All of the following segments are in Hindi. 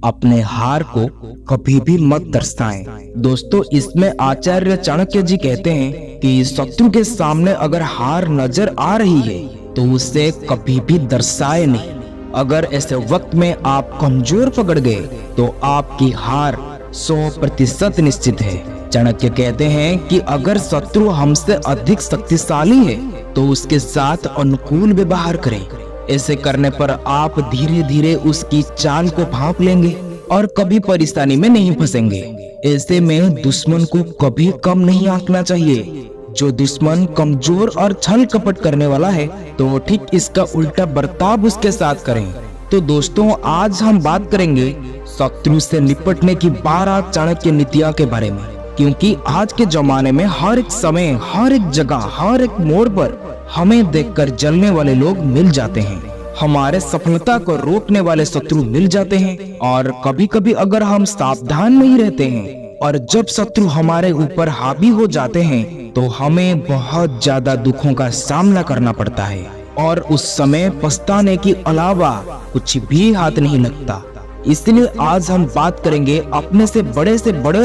अपने हार को कभी भी मत दर्शाएं। दोस्तों, इसमें आचार्य चाणक्य जी कहते हैं कि शत्रु के सामने अगर हार नजर आ रही है तो उसे कभी भी दर्शाए नहीं। अगर ऐसे वक्त में आप कमजोर पकड़ गए तो आपकी हार 100% निश्चित है। चाणक्य कहते हैं कि अगर शत्रु हमसे अधिक शक्तिशाली है तो उसके साथ अनुकूल व्यवहार करें। ऐसे करने पर आप धीरे धीरे उसकी चाल को भांप लेंगे और कभी परेशानी में नहीं फंसेंगे। ऐसे में दुश्मन को कभी कम नहीं आंकना चाहिए। जो दुश्मन कमजोर और छल कपट करने वाला है तो ठीक इसका उल्टा बर्ताव उसके साथ करें। तो दोस्तों, आज हम बात करेंगे शत्रु से निपटने की 12 चाणक्य नीतियां के बारे में, क्योंकि आज के जमाने में हर एक समय, हर एक जगह, हर एक मोड़ पर हमें देखकर जलने वाले लोग मिल जाते हैं। हमारे सफलता को रोकने वाले शत्रु मिल जाते हैं। और कभी कभी अगर हम सावधान नहीं रहते हैं और जब शत्रु हमारे ऊपर हावी हो जाते हैं तो हमें बहुत ज्यादा दुखों का सामना करना पड़ता है और उस समय पछताने के अलावा कुछ भी हाथ नहीं लगता। इसलिए आज हम बात करेंगे अपने से बड़े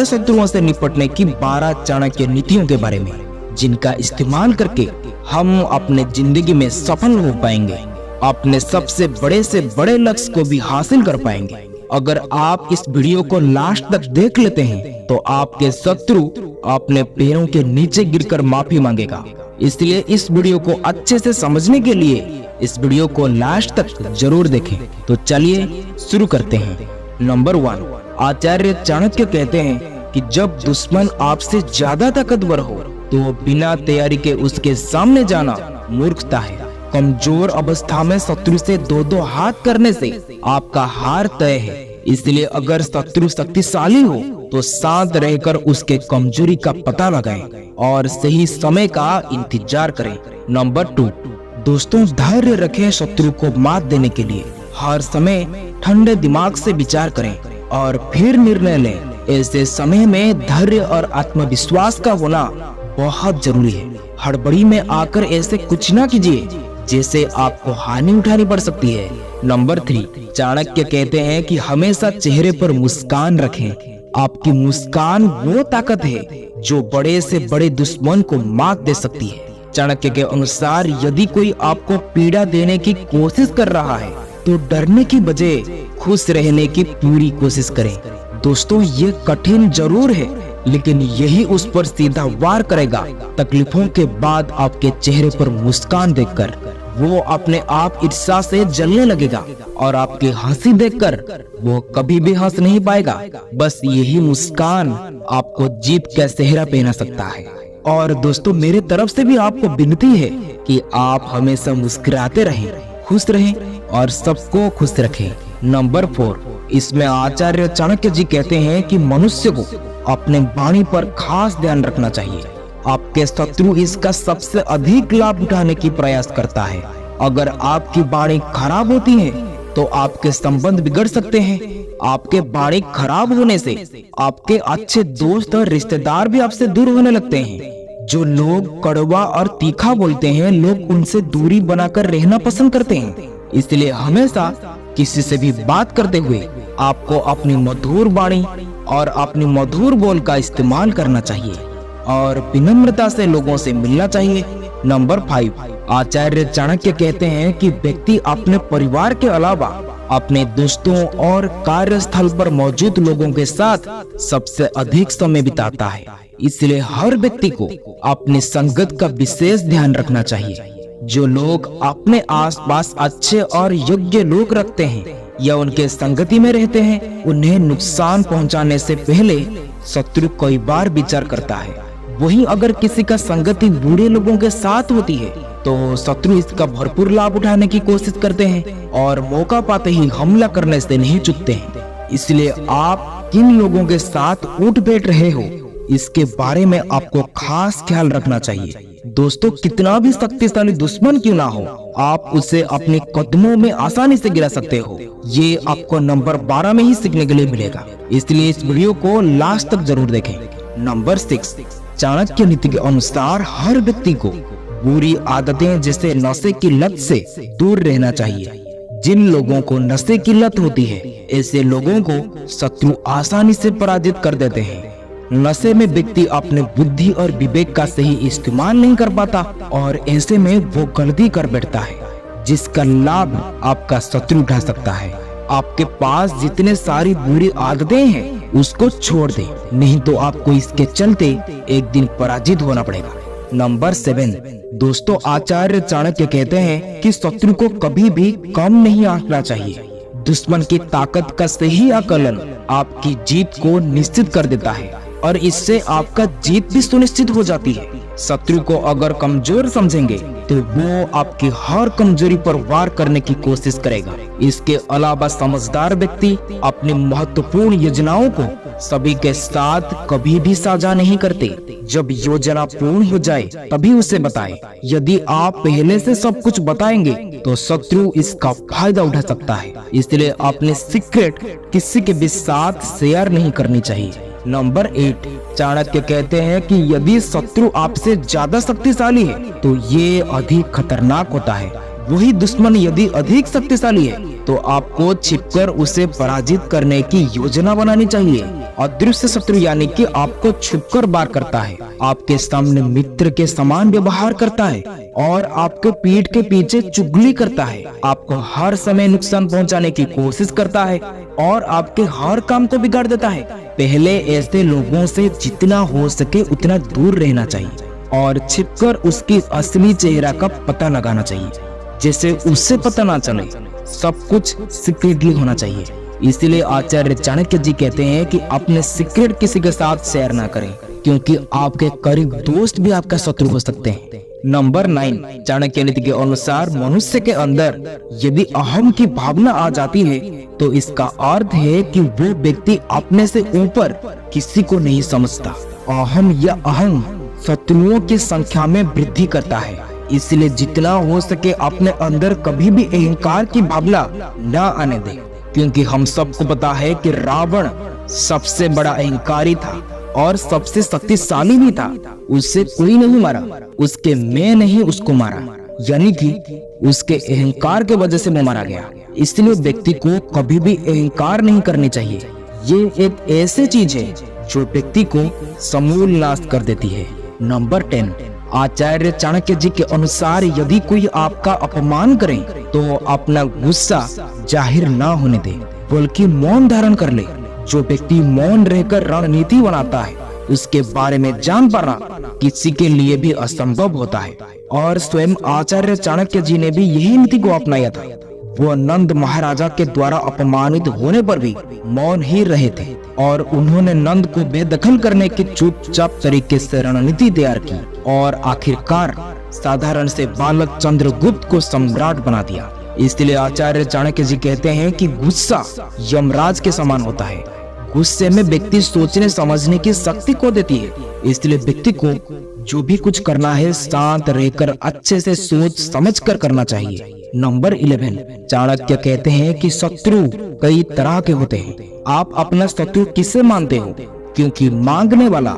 शत्रुओं से निपटने की 12 चाणक्य नीतियों के बारे में, जिनका इस्तेमाल करके हम अपने जिंदगी में सफल हो पाएंगे, अपने सबसे बड़े लक्ष्य को भी हासिल कर पाएंगे। अगर आप इस वीडियो को लास्ट तक देख लेते हैं तो आपके शत्रु अपने पैरों के नीचे गिरकर माफी मांगेगा। इसलिए इस वीडियो को अच्छे से समझने के लिए इस वीडियो को लास्ट तक जरूर देखें। तो चलिए शुरू करते हैं। नंबर 1, आचार्य चाणक्य कहते हैं कि जब दुश्मन आपसे ज्यादा ताकतवर हो तो बिना तैयारी के उसके सामने जाना मूर्खता है। कमजोर अवस्था में शत्रु से दो हाथ करने से आपका हार तय है। इसलिए अगर शत्रु शक्तिशाली हो तो शांत रहकर उसके कमजोरी का पता लगाएं और सही समय का इंतजार करें। नंबर 2, दोस्तों, धैर्य रखें। शत्रु को मात देने के लिए हर समय ठंडे दिमाग से विचार करें और फिर निर्णय लें। ऐसे समय में धैर्य और आत्मविश्वास का होना बहुत जरूरी है। हड़बड़ी में आकर ऐसे कुछ ना कीजिए जैसे आपको हानि उठानी पड़ सकती है। नंबर 3, चाणक्य कहते हैं कि हमेशा चेहरे पर मुस्कान रखें। आपकी मुस्कान वो ताकत है जो बड़े से बड़े दुश्मन को मात दे सकती है। चाणक्य के अनुसार यदि कोई आपको पीड़ा देने की कोशिश कर रहा है तो डरने की बजाय खुश रहने की पूरी कोशिश करें। दोस्तों, ये कठिन जरूर है लेकिन यही उस पर सीधा वार करेगा। तकलीफों के बाद आपके चेहरे पर मुस्कान देखकर वो अपने आप ईर्ष्या से जलने लगेगा और आपकी हंसी देखकर वो कभी भी हंस नहीं पाएगा। बस यही मुस्कान आपको जीत का सेहरा पहना सकता है। और दोस्तों, मेरे तरफ से भी आपको विनती है कि आप हमेशा मुस्कुराते रहें, खुश रहें और सबको खुश रखें। नंबर 4, इसमें आचार्य चाणक्य जी कहते हैं कि मनुष्य को अपने वाणी पर खास ध्यान रखना चाहिए। आपके शत्रु इसका सबसे अधिक लाभ उठाने की प्रयास करता है। अगर आपकी वाणी खराब होती है तो आपके संबंध बिगड़ सकते हैं। आपके वाणी खराब होने से आपके अच्छे दोस्त और रिश्तेदार भी आपसे दूर होने लगते हैं। जो लोग कड़वा और तीखा बोलते हैं, लोग उनसे दूरी बनाकर रहना पसंद करते हैं। इसलिए हमेशा किसी से भी बात करते हुए आपको अपनी मधुर वाणी और अपनी मधुर बोल का इस्तेमाल करना चाहिए और विनम्रता से लोगों से मिलना चाहिए। नंबर 5, आचार्य चाणक्य कहते हैं कि व्यक्ति अपने परिवार के अलावा अपने दोस्तों और कार्यस्थल पर मौजूद लोगों के साथ सबसे अधिक समय बिताता है। इसलिए हर व्यक्ति को अपनी संगत का विशेष ध्यान रखना चाहिए। जो लोग अपने आसपास अच्छे और योग्य लोग रखते हैं या उनके संगति में रहते हैं, उन्हें नुकसान पहुंचाने से पहले शत्रु कई बार विचार करता है। वहीं अगर किसी का संगति बुरे लोगों के साथ होती है तो शत्रु इसका भरपूर लाभ उठाने की कोशिश करते हैं और मौका पाते ही हमला करने से नहीं चूकते हैं। इसलिए आप किन लोगों के साथ उठ बैठ रहे हो, इसके बारे में आपको खास ख्याल रखना चाहिए। दोस्तों, कितना भी शक्तिशाली दुश्मन क्यों ना हो, आप उसे अपने कदमों में आसानी से गिरा सकते हो। ये आपको नंबर 12 में ही सीखने के लिए मिलेगा। इसलिए इस वीडियो को लास्ट तक जरूर देखें। नंबर 6, चाणक्य नीति के अनुसार हर व्यक्ति को बुरी आदतें जैसे नशे की लत से दूर रहना चाहिए। जिन लोगों को नशे की लत होती है, ऐसे लोगों को शत्रु आसानी से पराजित कर देते हैं। नशे में व्यक्ति अपने बुद्धि और विवेक का सही इस्तेमाल नहीं कर पाता और ऐसे में वो गलती कर बैठता है जिसका लाभ आपका शत्रु उठा सकता है। आपके पास जितने सारी बुरी आदतें हैं उसको छोड़ दे, नहीं तो आपको इसके चलते एक दिन पराजित होना पड़ेगा। नंबर 7, दोस्तों आचार्य चाणक्य कहते हैं कि शत्रु को कभी भी कम नहीं आंकना चाहिए। दुश्मन की ताकत का सही आकलन आपकी जीत को निश्चित कर देता है और इससे आपका जीत भी सुनिश्चित हो जाती है। शत्रु को अगर कमजोर समझेंगे तो वो आपकी हर कमजोरी पर वार करने की कोशिश करेगा। इसके अलावा समझदार व्यक्ति अपनी महत्वपूर्ण योजनाओं को सभी के साथ कभी भी साझा नहीं करते। जब योजना पूर्ण हो जाए तभी उसे बताएं। यदि आप पहले से सब कुछ बताएंगे तो शत्रु इसका फायदा उठा सकता है, इसलिए अपने सीक्रेट किसी के भी साथ शेयर नहीं करनी चाहिए। नंबर 8, चाणक्य कहते हैं कि यदि शत्रु आपसे ज्यादा शक्तिशाली है तो ये अधिक खतरनाक होता है। वही दुश्मन यदि अधिक शक्तिशाली है तो आपको छिपकर उसे पराजित करने की योजना बनानी चाहिए। अदृश्य शत्रु यानी कि आपको छुपकर वार करता है, आपके सामने मित्र के समान व्यवहार करता है और आपके पीठ के पीछे चुगली करता है, आपको हर समय नुकसान पहुंचाने की कोशिश करता है और आपके हर काम को बिगाड़ देता है। पहले ऐसे लोगों से जितना हो सके उतना दूर रहना चाहिए और छिपकर उसकी असली चेहरा का पता लगाना चाहिए, जैसे उससे पता ना चले। सब कुछ सीक्रेटली होना चाहिए। इसीलिए आचार्य चाणक्य जी कहते हैं कि अपने सीक्रेट किसी के साथ शेयर ना करें, क्योंकि आपके करीब दोस्त भी आपका शत्रु हो सकते हैं। नंबर 9, चाणक्य नीति के अनुसार मनुष्य के अंदर यदि अहम की भावना आ जाती है तो इसका अर्थ है कि वो व्यक्ति अपने से ऊपर किसी को नहीं समझता। अहम या अहं शत्रुओं की संख्या में वृद्धि करता है, इसलिए जितना हो सके अपने अंदर कभी भी अहंकार की भावना न आने दे, क्योंकि हम सबको पता है कि रावण सबसे बड़ा अहंकारी था और सबसे शक्तिशाली भी था। उससे कोई नहीं मारा, उसके मैं नहीं उसको मारा, यानी कि उसके अहंकार के वजह से वो मारा गया। इसलिए व्यक्ति को कभी भी अहंकार नहीं करनी चाहिए। ये एक ऐसी चीज है जो व्यक्ति को समूल नाश कर देती है। नंबर 10, आचार्य चाणक्य जी के अनुसार यदि कोई आपका अपमान करे तो अपना गुस्सा जाहिर ना होने दे, बल्कि मौन धारण कर ले। जो व्यक्ति मौन रहकर रणनीति बनाता है उसके बारे में जान पाना किसी के लिए भी असंभव होता है और स्वयं आचार्य चाणक्य जी ने भी यही नीति को अपनाया था। वो नंद महाराजा के द्वारा अपमानित होने पर भी मौन ही रहे थे और उन्होंने नंद को बेदखल करने की चुपचाप तरीके से रणनीति तैयार की और आखिरकार साधारण से बालक चंद्रगुप्त को सम्राट बना दिया। इसलिए आचार्य चाणक्य जी कहते हैं कि गुस्सा यमराज के समान होता है। गुस्से में व्यक्ति सोचने समझने की शक्ति खो देती है, इसलिए व्यक्ति को जो भी कुछ करना है शांत रहकर अच्छे से सोच समझ कर करना चाहिए। नंबर 11, चाणक्य कहते हैं कि शत्रु कई तरह के होते हैं। आप अपना शत्रु किसे मानते हो? क्योंकि मांगने वाला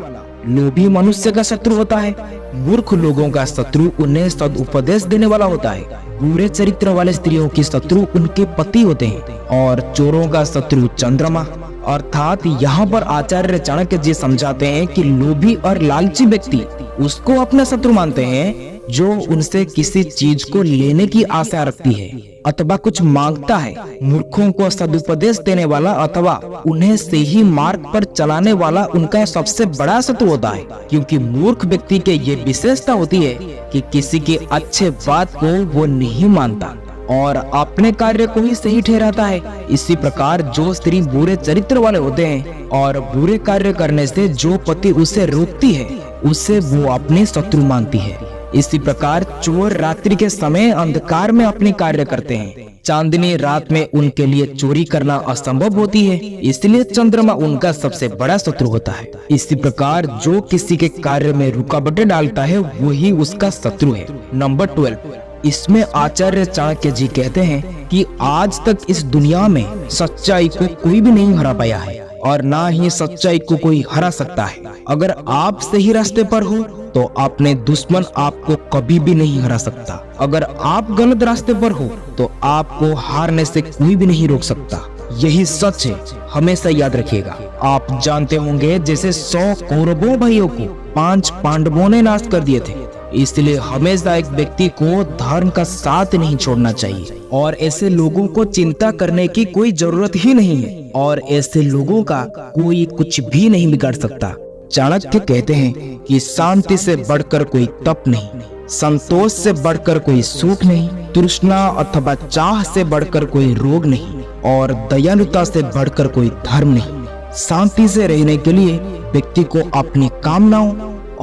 लोभी मनुष्य का शत्रु होता है, मूर्ख लोगों का शत्रु उन्हें सदुपदेश देने वाला होता है, बुरे चरित्र वाले स्त्रियों की शत्रु उनके पति होते हैं और चोरों का शत्रु चंद्रमा। अर्थात यहाँ पर आचार्य चाणक्य जी समझाते हैं कि लोभी और लालची व्यक्ति उसको अपना शत्रु मानते हैं जो उनसे किसी चीज को लेने की आशा रखती है अथवा कुछ मांगता है। मूर्खों को सदुपदेश देने वाला अथवा उन्हें सही मार्ग पर चलाने वाला उनका सबसे बड़ा शत्रु होता है, क्योंकि मूर्ख व्यक्ति के ये विशेषता होती है कि किसी की अच्छे बात को वो नहीं मानता और अपने कार्य को ही सही ठहराता है। इसी प्रकार जो स्त्री बुरे चरित्र वाले होते हैं और बुरे कार्य करने से जो पति उसे रोकती है उसे वो अपने शत्रु मानती है। इसी प्रकार चोर रात्रि के समय अंधकार में अपने कार्य करते हैं, चांदनी रात में उनके लिए चोरी करना असंभव होती है, इसलिए चंद्रमा उनका सबसे बड़ा शत्रु होता है। इसी प्रकार जो किसी के कार्य में रुकावटें डालता है वही उसका शत्रु है। नंबर 12, इसमें आचार्य चाणक्य जी कहते हैं कि आज तक इस दुनिया में सच्चाई को कोई भी नहीं हरा पाया है और ना ही सच्चाई को कोई हरा सकता है। अगर आप सही रास्ते पर हो तो अपने दुश्मन आपको कभी भी नहीं हरा सकता। अगर आप गलत रास्ते पर हो तो आपको हारने से कोई भी नहीं रोक सकता। यही सच है, हमेशा याद रखिएगा। आप जानते होंगे जैसे 100 कौरवों भाइयों को 5 पांडवों ने नाश कर दिए थे, इसलिए हमेशा एक व्यक्ति को धर्म का साथ नहीं छोड़ना चाहिए और ऐसे लोगों को चिंता करने की कोई जरूरत ही नहीं है और ऐसे लोगों का कोई कुछ भी नहीं बिगाड़ सकता। चाणक्य कहते हैं कि शांति से बढ़कर कोई तप नहीं, संतोष से बढ़कर कोई सुख नहीं, तृष्णा अथवा चाह से बढ़कर कोई रोग नहीं और दयालुता से बढ़कर कोई धर्म नहीं। शांति से रहने के लिए व्यक्ति को अपनी कामनाओं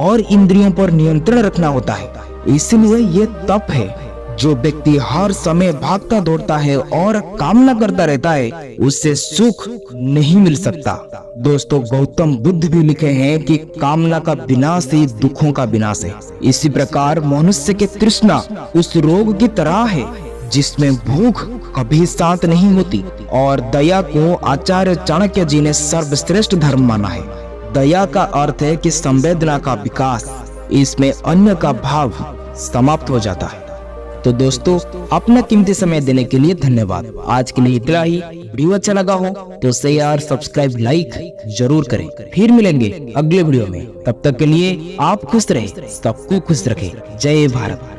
और इंद्रियों पर नियंत्रण रखना होता है। इसलिए ये तप है। जो व्यक्ति हर समय भागता दौड़ता है और कामना करता रहता है, उससे सुख नहीं मिल सकता। दोस्तों, गौतम बुद्ध भी लिखे हैं कि कामना का विनाश ही दुखों का विनाश है। इसी प्रकार मनुष्य की तृष्णा उस रोग की तरह है जिसमें भूख कभी शांत नहीं होती और दया को आचार्य चाणक्य जी ने सर्वश्रेष्ठ धर्म माना है। दया का अर्थ है कि संवेदना का विकास, इसमें अन्य का भाव समाप्त हो जाता है। तो दोस्तों, अपना कीमती समय देने के लिए धन्यवाद। आज के लिए इतना ही। वीडियो अच्छा लगा हो तो शेयर, सब्सक्राइब, लाइक जरूर करें। फिर मिलेंगे अगले वीडियो में। तब तक के लिए आप खुश रहें, सबको खुश रखें। जय भारत।